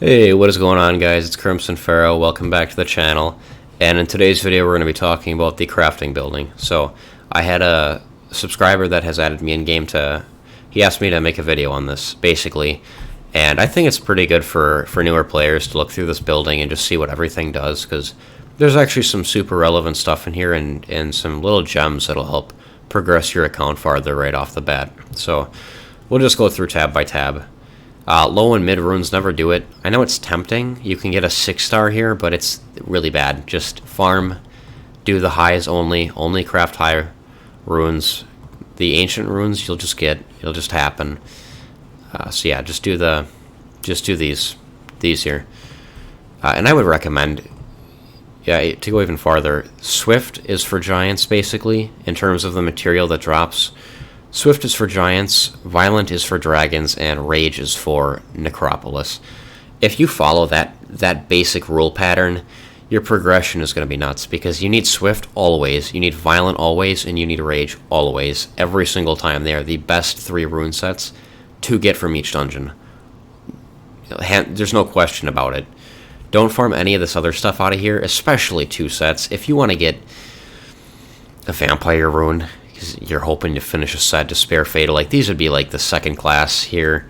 Hey, what is going on, guys? It's Crimson Pharaoh. Welcome back to the channel. And in today's video, we're going to be talking about the crafting building. So, I had a subscriber that has added me in game to. He asked me to make a video on this, basically. And I think it's pretty good for newer players to look through this building and just see what everything does, because there's actually some super relevant stuff in here and some little gems that'll help progress your account farther right off the bat. So, we'll just go through tab by tab. Low and mid runes never do it. I know it's tempting. You can get a 6-star here, but it's really bad. Just farm, do the highs only craft high runes. The ancient runes you'll just get. It'll just happen. So yeah, just do these here. And I would recommend, yeah, to go even farther. Swift is for giants, basically, in terms of the material that drops. Swift is for giants, Violent is for dragons, and Rage is for Necropolis. If you follow that basic rule pattern, your progression is going to be nuts, because you need Swift always, you need Violent always, and you need Rage always, every single time. They are the best 3 rune sets to get from each dungeon. There's no question about it. Don't farm any of this other stuff out of here, especially 2 sets. If you want to get a Vampire rune, you're hoping to finish a set to spare Fatal. Like, these would be like the second class here.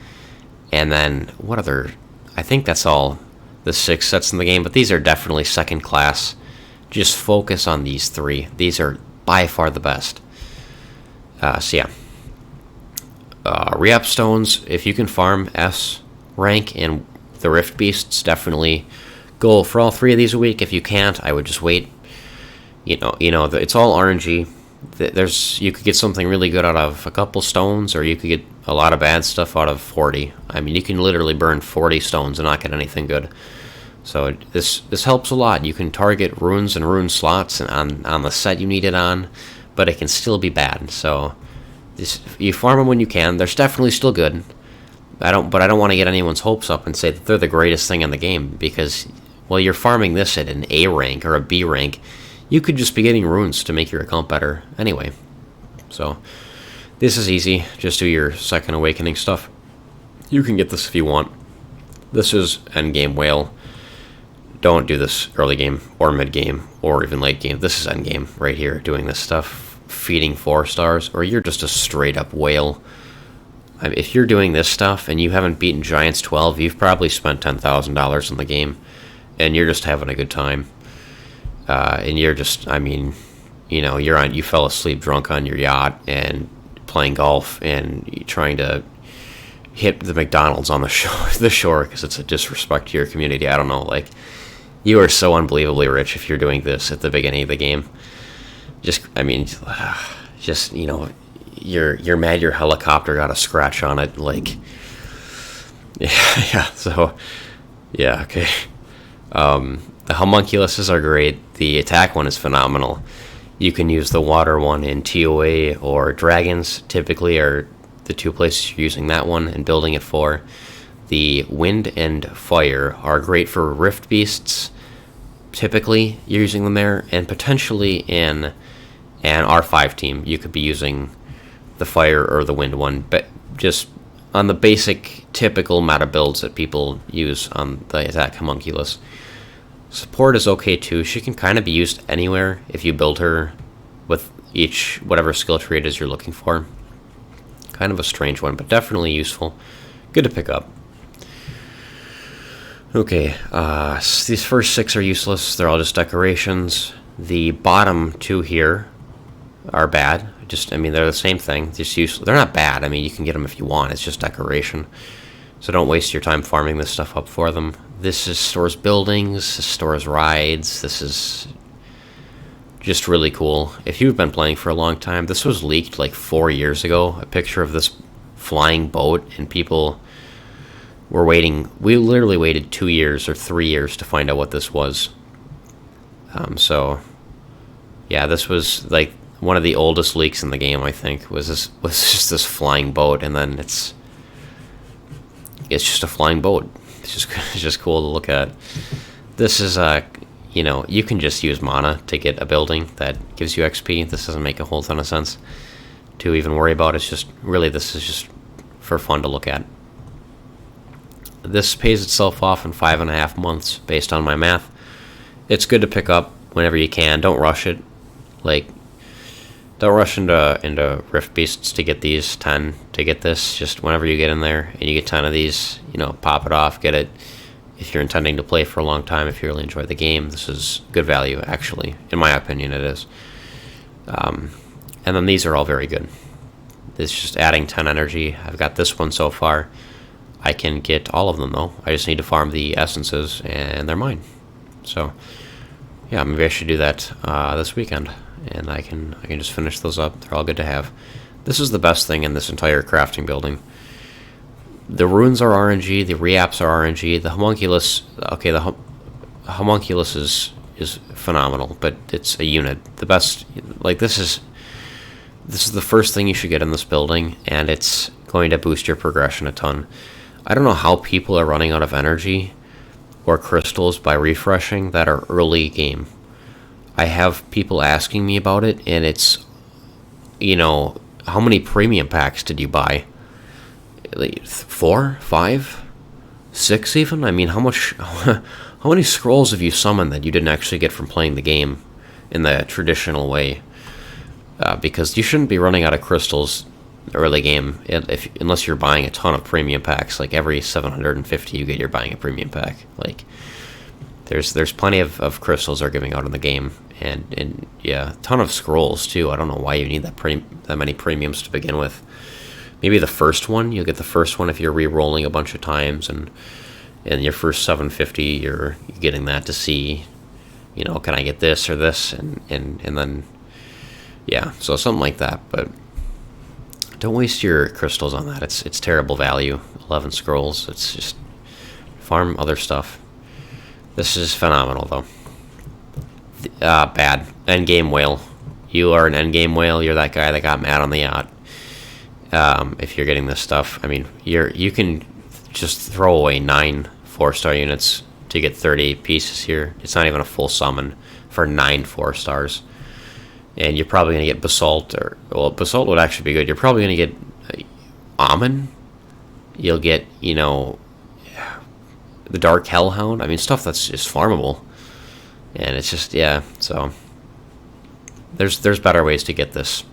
And then, what other? I think that's all the 6 sets in the game, but these are definitely second class. Just focus on these 3. These are by far the best. So yeah. Re-up stones, if you can farm S rank and the Rift Beasts, definitely go for all 3 of these a week. If you can't, I would just wait. You know, it's all RNG. You could get something really good out of a couple stones, or you could get a lot of bad stuff out of 40. I mean, you can literally burn 40 stones and not get anything good. So this helps a lot. You can target runes and rune slots on the set you need it on, but it can still be bad. So you farm them when you can. They're definitely still good. But I don't want to get anyone's hopes up and say that they're the greatest thing in the game, because, well, you're farming this at an A rank or a B rank. You could just be getting runes to make your account better anyway. So, this is easy. Just do your second awakening stuff. You can get this if you want. This is endgame whale. Don't do this early game, or mid game, or even late game. This is endgame right here, doing this stuff. Feeding 4 stars, or you're just a straight up whale. I mean, if you're doing this stuff and you haven't beaten Giants 12, you've probably spent $10,000 in the game, and you're just having a good time. And you're just, I mean, you fell asleep drunk on your yacht and playing golf and trying to hit the McDonald's on the shore because it's a disrespect to your community. I don't know, like, you are so unbelievably rich if you're doing this at the beginning of the game. You're mad your helicopter got a scratch on it, like, yeah, so, yeah, okay. The Homunculuses are great. The attack one is phenomenal. You can use the water one in TOA, or dragons typically are the 2 places you're using that one and building it for. The wind and fire are great for rift beasts. Typically you're using them there, and potentially in an R5 team you could be using the fire or the wind one, but just on the basic typical meta builds that people use on the attack Homunculus. Support is okay too. She can kind of be used anywhere if you build her with whatever skill tree it is you're looking for. Kind of a strange one, but definitely useful. Good to pick up. Okay, these first 6 are useless. They're all just decorations. The bottom 2 here are bad. They're the same thing. Just useless. They're not bad. I mean, you can get them if you want. It's just decoration. So don't waste your time farming this stuff up for them. This stores buildings, this stores rides. This is just really cool. If you've been playing for a long time, this was leaked like 4 years ago, a picture of this flying boat, and people were waiting. We literally waited 2 years or 3 years to find out what this was. So, yeah, this was like one of the oldest leaks in the game, I think, was just this flying boat, and then it's just a flying boat. It's just cool to look at. This is you can just use mana to get a building that gives you XP. This doesn't make a whole ton of sense to even worry about. It's just, really, this is just for fun to look at. This pays itself off in 5.5 months based on my math. It's good to pick up whenever you can. Don't rush it. Like, don't rush into Rift Beasts to get these 10 to get this. Just whenever you get in there and you get 10 of these, pop it off, get it. If you're intending to play for a long time, if you really enjoy the game, this is good value, actually. In my opinion, it is. And then these are all very good. It's just adding 10 energy. I've got this one so far. I can get all of them, though. I just need to farm the essences, and they're mine. So, yeah, maybe I should do that this weekend. And I can just finish those up. They're all good to have. This is the best thing in this entire crafting building. The runes are RNG. The reapps are RNG. The homunculus, okay, the homunculus is phenomenal, but it's a unit. The best, like, this is the first thing you should get in this building, and it's going to boost your progression a ton. I don't know how people are running out of energy or crystals by refreshing that are early game. I have people asking me about it, and it's, how many premium packs did you buy? Like 4, 5, 6 even? I mean, how many scrolls have you summoned that you didn't actually get from playing the game in the traditional way? Because you shouldn't be running out of crystals early game unless you're buying a ton of premium packs. Like every 750 you get, you're buying a premium pack. Like, there's plenty of crystals they're giving out in the game, and yeah, a ton of scrolls too. I don't know why you need that many premiums to begin with. Maybe the first one, you'll get the first one if you're re-rolling a bunch of times, and your first 750 you're getting that to see, can I get this or this, and then yeah, so something like that. But don't waste your crystals on that. It's terrible value. 11 scrolls. It's just farm other stuff. This is phenomenal, though. Bad. Endgame whale. You are an endgame whale. You're that guy that got mad on the yacht. If you're getting this stuff, I mean, you can just throw away 9 4-star units to get 30 pieces here. It's not even a full summon for 9 4-stars. And you're probably going to get Basalt, Basalt would actually be good. You're probably going to get Amun. You'll get, the Dark Hellhound. I mean, stuff that's just farmable. And it's just, yeah, so there's better ways to get this.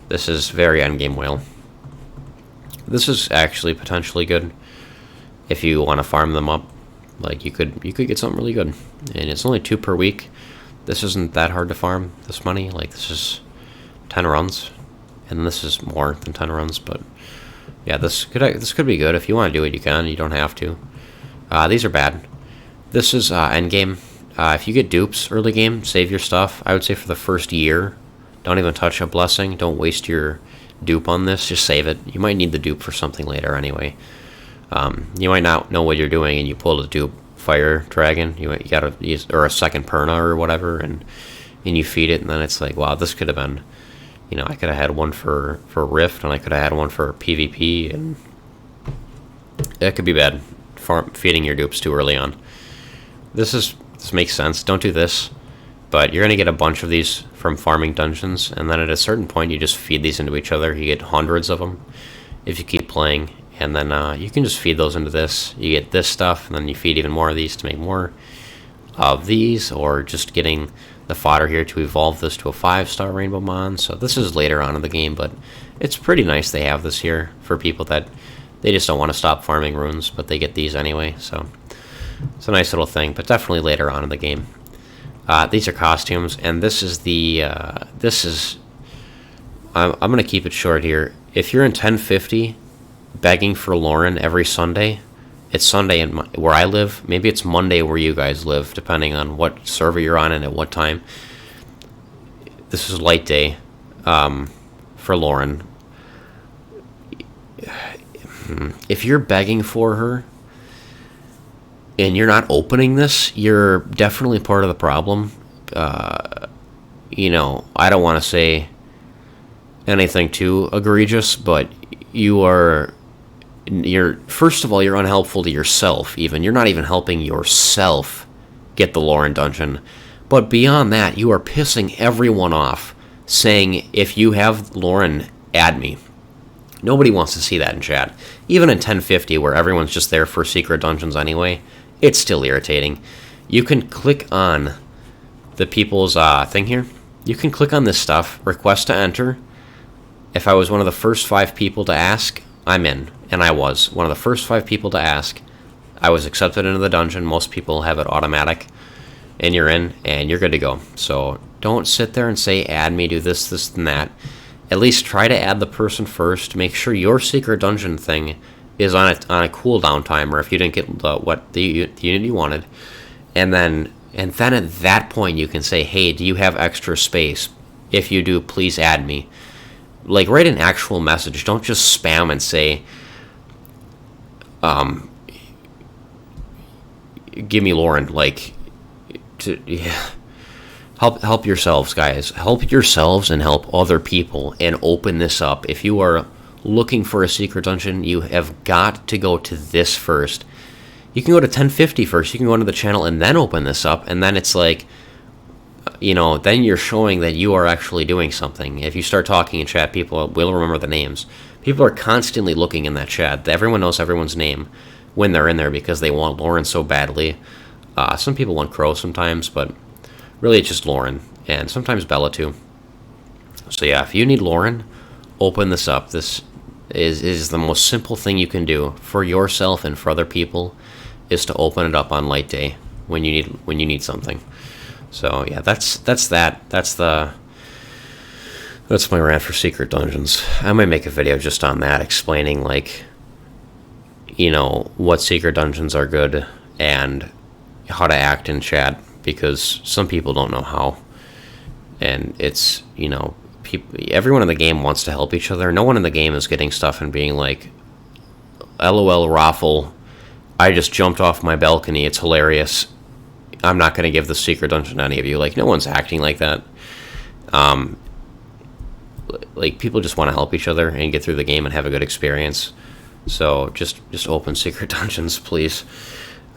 This is very endgame whale. This is actually potentially good if you want to farm them up. Like, you could get something really good. And it's only 2 per week. This isn't that hard to farm, this money. Like, this is 10 runs. And this is more than 10 runs, but yeah, this could be good. If you want to do it, you can. You don't have to. These are bad. This is endgame. If you get dupes early game, save your stuff. I would say for the first year, don't even touch a blessing. Don't waste your dupe on this. Just save it. You might need the dupe for something later anyway. You might not know what you're doing, and you pull the dupe fire dragon. You gotta use, or a second perna or whatever, and you feed it, and then it's like, wow, this could have been, I could have had one for Rift, and I could have had one for PvP, and it could be bad. Feeding your dupes too early on. This makes sense. Don't do this, but you're gonna get a bunch of these from farming dungeons, and then at a certain point you just feed these into each other. You get hundreds of them if you keep playing, and then you can just feed those into this. You get this stuff, and then you feed even more of these to make more of these, or just getting the fodder here to evolve this to a 5-star Rainbow Mon. So this is later on in the game, but it's pretty nice they have this here for people that they just don't want to stop farming runes, but they get these anyway. So it's a nice little thing, but definitely later on in the game. These are costumes, and this is the I'm gonna keep it short here. If you're in 1050 begging for Lauren every Sunday, it's Sunday where I live. Maybe it's Monday where you guys live, depending on what server you're on and at what time. This is light day for Lauren. If you're begging for her and you're not opening this, you're definitely part of the problem. I don't want to say anything too egregious, but you're first of all, you're unhelpful to yourself. Even you're not even helping yourself get the Lauren dungeon, but beyond that, you are pissing everyone off, saying, if you have Lauren, add me. Nobody wants to see that in chat. Even in 1050, where everyone's just there for secret dungeons anyway, it's still irritating. You can click on the people's thing here. You can click on this stuff, request to enter. If I was one of the first 5 people to ask, I'm in. And I was one of the first 5 people to ask. I was accepted into the dungeon. Most people have it automatic. And you're in, and you're good to go. So don't sit there and say, add me, do this, this, and that. At least try to add the person first. Make sure your secret dungeon thing is on a cooldown timer if you didn't get the unit you wanted. And then at that point you can say, hey, do you have extra space? If you do, please add me. Like, write an actual message. Don't just spam and say, give me Lauren. Like, yeah. Help yourselves, guys. Help yourselves and help other people and open this up. If you are looking for a secret dungeon, you have got to go to this first. You can go to 1050 first. You can go into the channel and then open this up. And then it's like, then you're showing that you are actually doing something. If you start talking in chat, people will remember the names. People are constantly looking in that chat. Everyone knows everyone's name when they're in there because they want Lauren so badly. Some people want Crow sometimes, but really it's just Lauren, and sometimes Bella too. So yeah, if you need Lauren, open this up. This is the most simple thing you can do for yourself and for other people, is to open it up on light day when you need something. So yeah, that's my rant for secret dungeons. I might make a video just on that, explaining like, what secret dungeons are good and how to act in chat, because some people don't know how. And it's, everyone in the game wants to help each other. No one in the game is getting stuff and being like, LOL Raffle, I just jumped off my balcony, it's hilarious, I'm not going to give the secret dungeon to any of you. Like, no one's acting like that. Like, people just want to help each other and get through the game and have a good experience. So just open secret dungeons, please.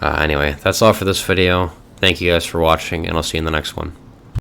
Anyway, that's all for this video. Thank you guys for watching, and I'll see you in the next one.